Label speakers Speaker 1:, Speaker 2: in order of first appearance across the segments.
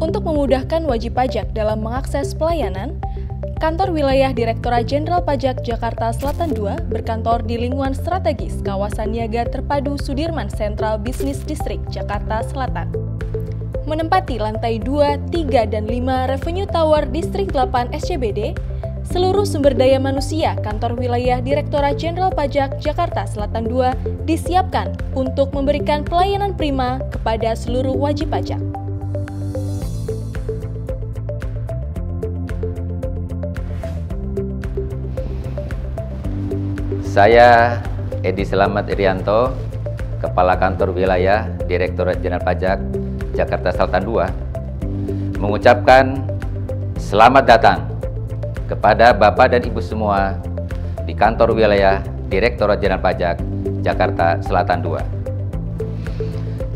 Speaker 1: Untuk memudahkan wajib pajak dalam mengakses pelayanan, Kantor Wilayah Direktorat Jenderal Pajak Jakarta Selatan II berkantor di lingkungan strategis kawasan Niaga Terpadu Sudirman Central Business District, Jakarta Selatan. Menempati lantai 2, 3, dan 5 Revenue Tower Distrik 8 SCBD, seluruh sumber daya manusia Kantor Wilayah Direktorat Jenderal Pajak Jakarta Selatan II disiapkan untuk memberikan pelayanan prima kepada seluruh wajib pajak.
Speaker 2: Saya Edi Selamat Irianto, Kepala Kantor Wilayah Direktorat Jenderal Pajak Jakarta Selatan II, mengucapkan selamat datang kepada Bapak dan Ibu semua di Kantor Wilayah Direktorat Jenderal Pajak Jakarta Selatan II.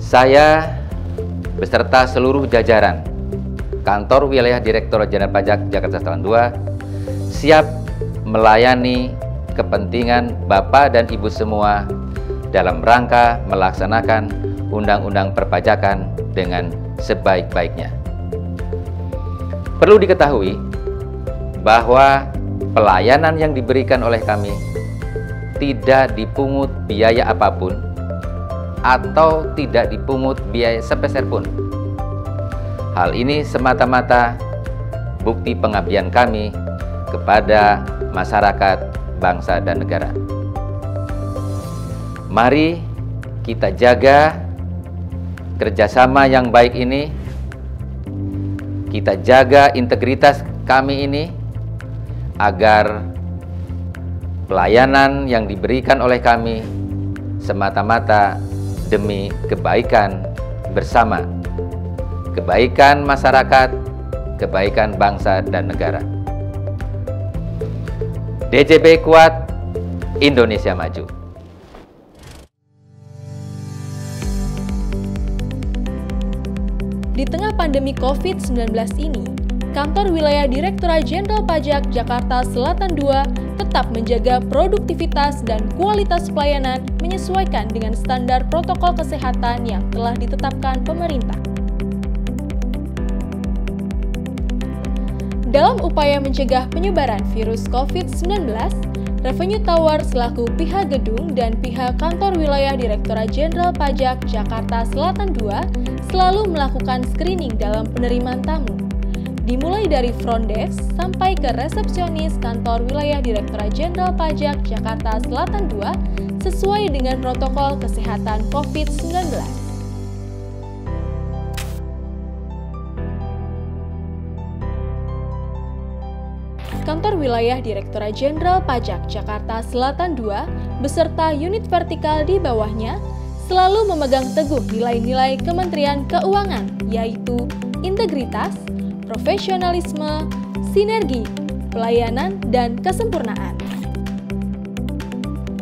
Speaker 2: Saya beserta seluruh jajaran Kantor Wilayah Direktorat Jenderal Pajak Jakarta Selatan II siap melayani kepentingan Bapak dan Ibu semua dalam rangka melaksanakan Undang-Undang Perpajakan dengan sebaik-baiknya. Perlu diketahui bahwa pelayanan yang diberikan oleh kami tidak dipungut biaya apapun atau tidak dipungut biaya sepeser pun. Hal ini semata-mata bukti pengabdian kami kepada masyarakat, bangsa, dan negara. Mari kita jaga kerjasama yang baik ini, kita jaga integritas kami ini, agar pelayanan yang diberikan oleh kami semata-mata demi kebaikan bersama, kebaikan masyarakat, kebaikan bangsa dan negara. DJP kuat, Indonesia maju.
Speaker 1: Di tengah pandemi COVID-19 ini, Kantor Wilayah Direktorat Jenderal Pajak Jakarta Selatan II tetap menjaga produktivitas dan kualitas pelayanan menyesuaikan dengan standar protokol kesehatan yang telah ditetapkan pemerintah. Dalam upaya mencegah penyebaran virus COVID-19, Revenue Tower selaku pihak gedung dan pihak Kantor Wilayah Direktorat Jenderal Pajak Jakarta Selatan II selalu melakukan screening dalam penerimaan tamu, dimulai dari front desk sampai ke resepsionis Kantor Wilayah Direktorat Jenderal Pajak Jakarta Selatan II sesuai dengan protokol kesehatan COVID-19. Kantor Wilayah Direktorat Jenderal Pajak Jakarta Selatan II beserta unit vertikal di bawahnya selalu memegang teguh nilai-nilai Kementerian Keuangan, yaitu integritas, profesionalisme, sinergi, pelayanan, dan kesempurnaan.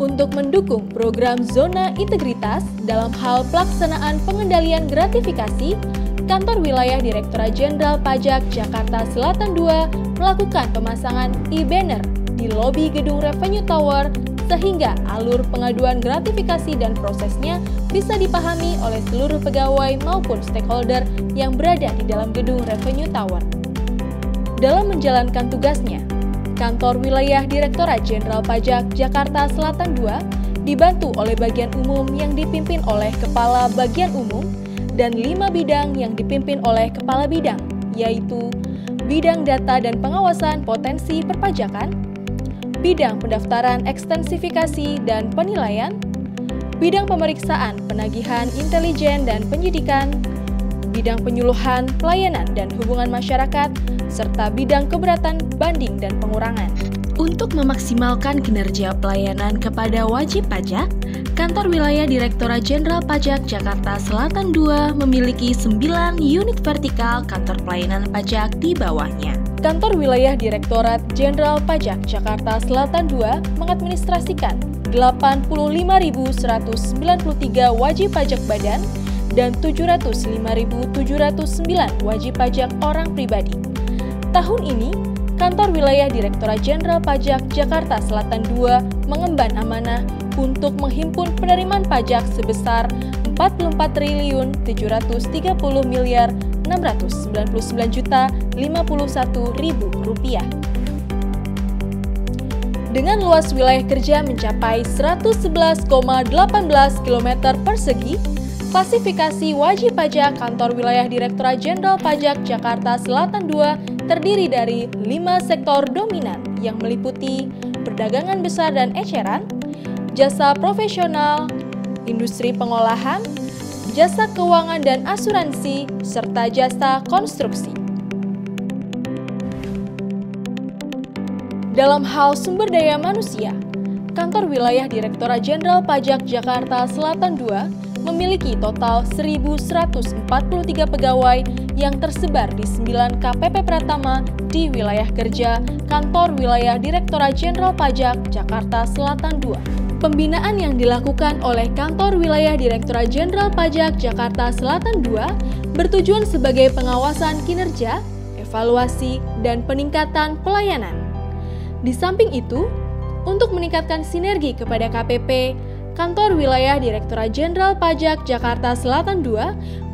Speaker 1: Untuk mendukung program Zona Integritas dalam hal pelaksanaan pengendalian gratifikasi, Kantor Wilayah Direktorat Jenderal Pajak Jakarta Selatan II melakukan pemasangan e-banner di lobi gedung Revenue Tower sehingga alur pengaduan gratifikasi dan prosesnya bisa dipahami oleh seluruh pegawai maupun stakeholder yang berada di dalam gedung Revenue Tower. Dalam menjalankan tugasnya, Kantor Wilayah Direktorat Jenderal Pajak Jakarta Selatan II dibantu oleh bagian umum yang dipimpin oleh Kepala Bagian Umum dan 5 bidang yang dipimpin oleh Kepala Bidang, yaitu Bidang Data dan Pengawasan Potensi Perpajakan, Bidang Pendaftaran Ekstensifikasi dan Penilaian, Bidang Pemeriksaan Penagihan Intelijen dan Penyidikan, Bidang Penyuluhan Pelayanan dan Hubungan Masyarakat, serta Bidang Keberatan Banding dan Pengurangan. Untuk memaksimalkan kinerja pelayanan kepada wajib pajak, Kantor Wilayah Direktorat Jenderal Pajak Jakarta Selatan II memiliki 9 unit vertikal kantor pelayanan pajak di bawahnya. Kantor Wilayah Direktorat Jenderal Pajak Jakarta Selatan II mengadministrasikan 85.193 wajib pajak badan dan 705.709 wajib pajak orang pribadi. Tahun ini, Kantor Wilayah Direktorat Jenderal Pajak Jakarta Selatan II mengemban amanah untuk menghimpun penerimaan pajak sebesar 44.730.610.000 Rp699.051.000. Dengan luas wilayah kerja mencapai 111,18 km persegi, klasifikasi wajib pajak Kantor Wilayah Direktorat Jenderal Pajak Jakarta Selatan II terdiri dari 5 sektor dominan yang meliputi perdagangan besar dan eceran, jasa profesional, industri pengolahan, jasa keuangan dan asuransi, serta jasa konstruksi. Dalam hal sumber daya manusia, Kantor Wilayah Direktorat Jenderal Pajak Jakarta Selatan II memiliki total 1.143 pegawai yang tersebar di 9 KPP Pratama di wilayah kerja Kantor Wilayah Direktorat Jenderal Pajak Jakarta Selatan II. Pembinaan yang dilakukan oleh Kantor Wilayah Direktorat Jenderal Pajak Jakarta Selatan II bertujuan sebagai pengawasan kinerja, evaluasi, dan peningkatan pelayanan. Di samping itu, untuk meningkatkan sinergi kepada KPP, Kantor Wilayah Direktorat Jenderal Pajak Jakarta Selatan II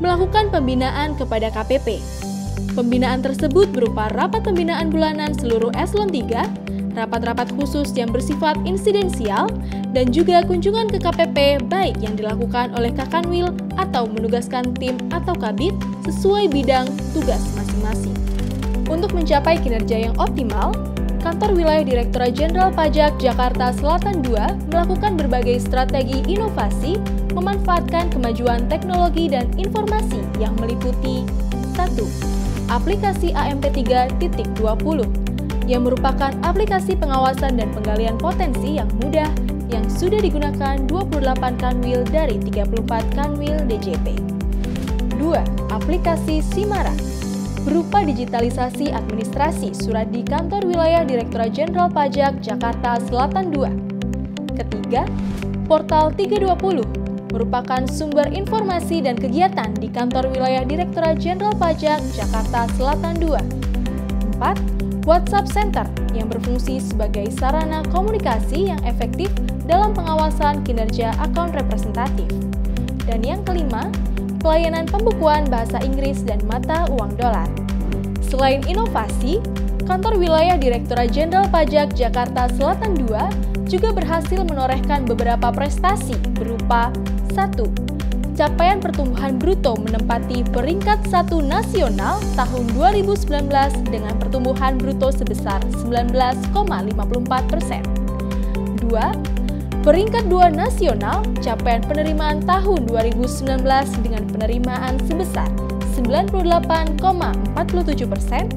Speaker 1: melakukan pembinaan kepada KPP. Pembinaan tersebut berupa rapat pembinaan bulanan seluruh eselon 3, rapat-rapat khusus yang bersifat insidensial, dan juga kunjungan ke KPP baik yang dilakukan oleh Kakanwil atau menugaskan tim atau kabit sesuai bidang tugas masing-masing. Untuk mencapai kinerja yang optimal, Kantor Wilayah Direktorat Jenderal Pajak Jakarta Selatan II melakukan berbagai strategi inovasi memanfaatkan kemajuan teknologi dan informasi yang meliputi 1. Aplikasi AMP 3.20 yang merupakan aplikasi pengawasan dan penggalian potensi yang mudah yang sudah digunakan 28 Kanwil dari 34 Kanwil DJP. 2. Aplikasi Simara berupa digitalisasi administrasi surat di Kantor Wilayah Direktorat Jenderal Pajak Jakarta Selatan II. Ketiga, Portal 320 merupakan sumber informasi dan kegiatan di Kantor Wilayah Direktorat Jenderal Pajak Jakarta Selatan II. 4. WhatsApp Center yang berfungsi sebagai sarana komunikasi yang efektif dalam pengawasan kinerja akun representatif. Dan yang kelima, pelayanan pembukuan bahasa Inggris dan mata uang dolar. Selain inovasi, Kantor Wilayah Direktorat Jenderal Pajak Jakarta Selatan II juga berhasil menorehkan beberapa prestasi berupa 1. Capaian pertumbuhan bruto menempati peringkat 1 nasional tahun 2019 dengan pertumbuhan bruto sebesar 19,54%. 2. Peringkat 2 nasional, capaian penerimaan tahun 2019 dengan penerimaan sebesar 98,47%.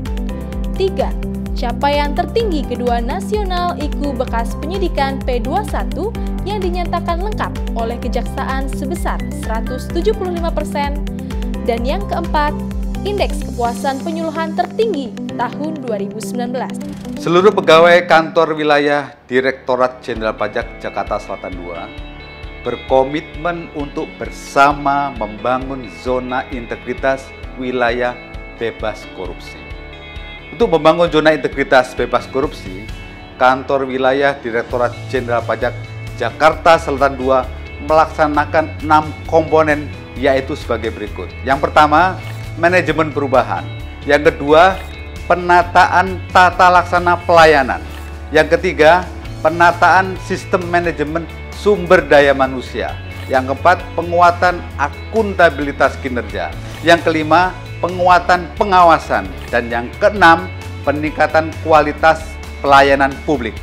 Speaker 1: 3. Capaian tertinggi kedua nasional IKU bekas penyidikan P21 yang dinyatakan lengkap oleh Kejaksaan sebesar 175%. Dan yang keempat, indeks kepuasan penyuluhan tertinggi tahun 2019.
Speaker 3: Seluruh pegawai Kantor Wilayah Direktorat Jenderal Pajak Jakarta Selatan II berkomitmen untuk bersama membangun zona integritas wilayah bebas korupsi. Untuk membangun zona integritas bebas korupsi, Kantor Wilayah Direktorat Jenderal Pajak Jakarta Selatan II melaksanakan 6 komponen, yaitu sebagai berikut. Yang pertama, manajemen perubahan. Yang kedua, penataan tata laksana pelayanan. Yang ketiga, penataan sistem manajemen sumber daya manusia. Yang keempat, penguatan akuntabilitas kinerja. Yang kelima, penguatan pengawasan. Dan yang keenam, peningkatan kualitas pelayanan publik.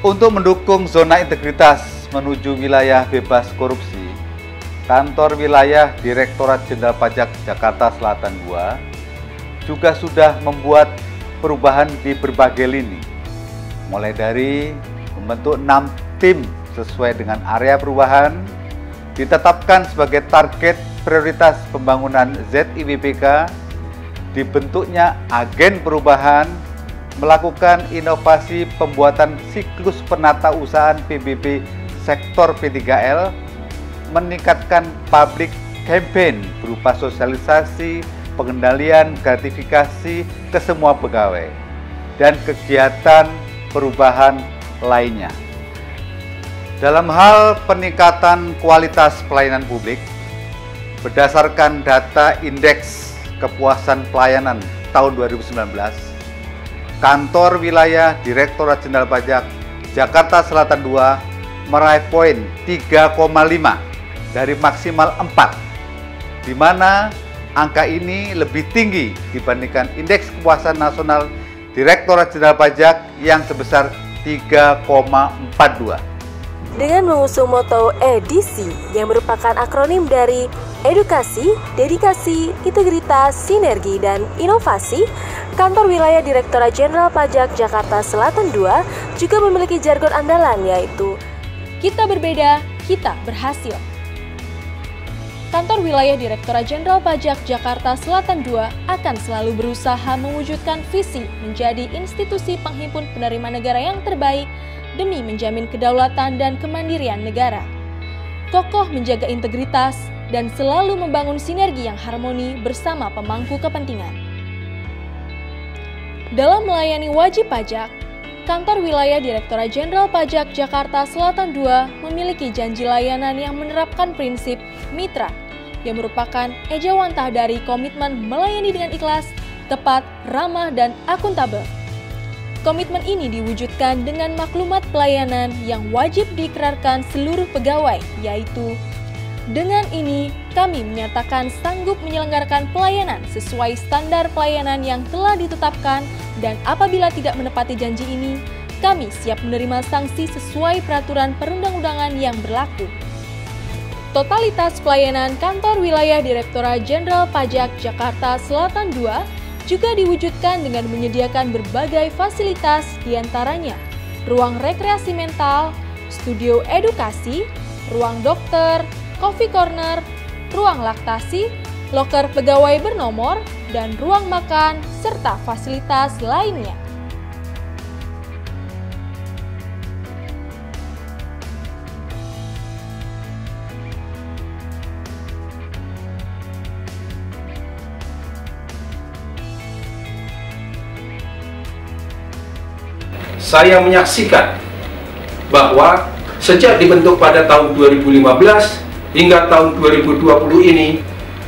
Speaker 3: Untuk mendukung zona integritas menuju wilayah bebas korupsi, Kantor Wilayah Direktorat Jenderal Pajak Jakarta Selatan II juga sudah membuat perubahan di berbagai lini, mulai dari membentuk 6 tim sesuai dengan area perubahan, ditetapkan sebagai target prioritas pembangunan ZIWPK, dibentuknya agen perubahan, melakukan inovasi pembuatan siklus penatausahaan PBB sektor P3L, meningkatkan public campaign berupa sosialisasi, pengendalian gratifikasi ke semua pegawai, dan kegiatan perubahan lainnya. Dalam hal peningkatan kualitas pelayanan publik, berdasarkan data Indeks Kepuasan Pelayanan tahun 2019, Kantor Wilayah Direktorat Jenderal Pajak Jakarta Selatan 2 meraih poin 3,5 dari maksimal 4, di mana angka ini lebih tinggi dibandingkan Indeks Kepuasan Nasional Direktorat Jenderal Pajak yang sebesar 3,42.
Speaker 4: Dengan mengusung moto EDISI yang merupakan akronim dari Edukasi, Dedikasi, Integritas, Sinergi, dan Inovasi, Kantor Wilayah Direktorat Jenderal Pajak Jakarta Selatan 2 juga memiliki jargon andalan, yaitu
Speaker 1: Kita berbeda, kita berhasil. Kantor Wilayah Direktorat Jenderal Pajak Jakarta Selatan 2 akan selalu berusaha mewujudkan visi menjadi institusi penghimpun penerimaan negara yang terbaik demi menjamin kedaulatan dan kemandirian negara. Kokoh menjaga integritas dan selalu membangun sinergi yang harmoni bersama pemangku kepentingan. Dalam melayani wajib pajak, Kantor Wilayah Direktorat Jenderal Pajak Jakarta Selatan 2 memiliki janji layanan yang menerapkan prinsip mitra, yang merupakan ejawantah dari komitmen melayani dengan ikhlas, tepat, ramah, dan akuntabel. Komitmen ini diwujudkan dengan maklumat pelayanan yang wajib diikrarkan seluruh pegawai, yaitu dengan ini kami menyatakan sanggup menyelenggarakan pelayanan sesuai standar pelayanan yang telah ditetapkan, dan apabila tidak menepati janji ini, kami siap menerima sanksi sesuai peraturan perundang-undangan yang berlaku. Totalitas pelayanan Kantor Wilayah Direktorat Jenderal Pajak Jakarta Selatan 2 juga diwujudkan dengan menyediakan berbagai fasilitas, diantaranya ruang rekreasi mental, studio edukasi, ruang dokter, coffee corner, ruang laktasi, loker pegawai bernomor, dan ruang makan, serta fasilitas lainnya.
Speaker 5: Saya menyaksikan bahwa sejak dibentuk pada tahun 2015 hingga tahun 2020 ini,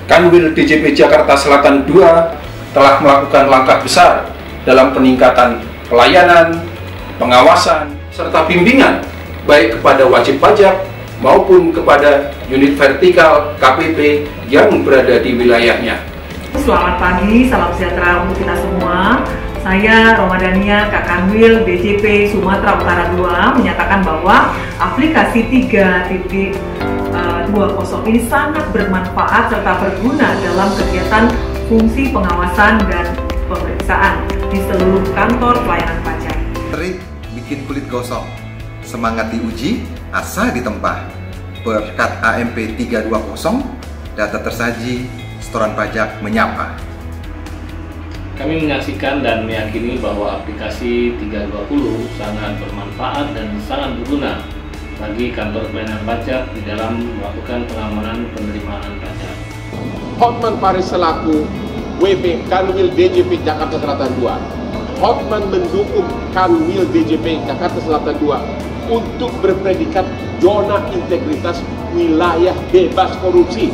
Speaker 5: Kanwil DJP Jakarta Selatan 2 telah melakukan langkah besar dalam peningkatan pelayanan, pengawasan, serta bimbingan baik kepada wajib pajak maupun kepada unit vertikal KPP yang berada di wilayahnya.
Speaker 6: Selamat pagi, salam sejahtera untuk kita semua. Saya Romadania, Kak Kanwil DJP Sumatera Utara 2 menyatakan bahwa aplikasi 3.20 ini sangat bermanfaat serta berguna dalam kegiatan fungsi pengawasan dan pemeriksaan di seluruh kantor pelayanan pajak.
Speaker 7: Trik bikin kulit gosong, semangat diuji, asa ditempah. Berkat AMP 320, data tersaji, setoran pajak menyapa.
Speaker 8: Kami menyaksikan dan meyakini bahwa aplikasi 320 sangat bermanfaat dan sangat berguna bagi kantor pelayanan pajak di dalam melakukan pengamanan penerimaan pajak.
Speaker 9: Hotman Paris selaku WP Kanwil DJP Jakarta Selatan 2. Hotman mendukung Kanwil DJP Jakarta Selatan 2 untuk berpredikat zona integritas wilayah bebas korupsi.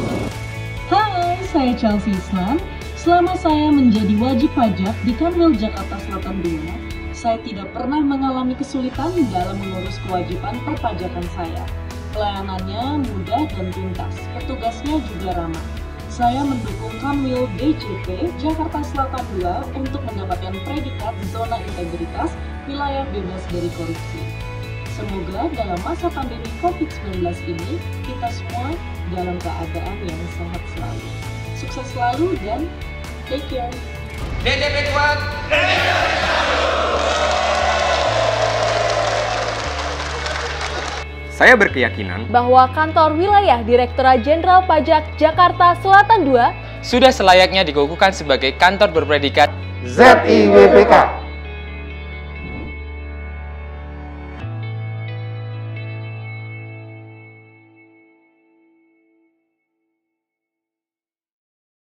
Speaker 10: Hai, saya Chelsea Islam. Selama saya menjadi wajib pajak di Kanwil Jakarta Selatan 2, saya tidak pernah mengalami kesulitan dalam mengurus kewajiban perpajakan saya. Pelayanannya mudah dan tuntas, petugasnya juga ramah. Saya mendukung Kanwil DJP Jakarta Selatan 2 untuk mendapatkan predikat zona integritas wilayah bebas dari korupsi. Semoga dalam masa pandemi COVID-19 ini, kita semua dalam keadaan yang sehat selalu. Sukses selalu dan take care.
Speaker 11: DJP kuat.
Speaker 12: Saya berkeyakinan
Speaker 1: bahwa Kantor Wilayah Direktorat Jenderal Pajak Jakarta Selatan 2
Speaker 12: sudah selayaknya dikukuhkan sebagai kantor berpredikat
Speaker 7: ZIWPK.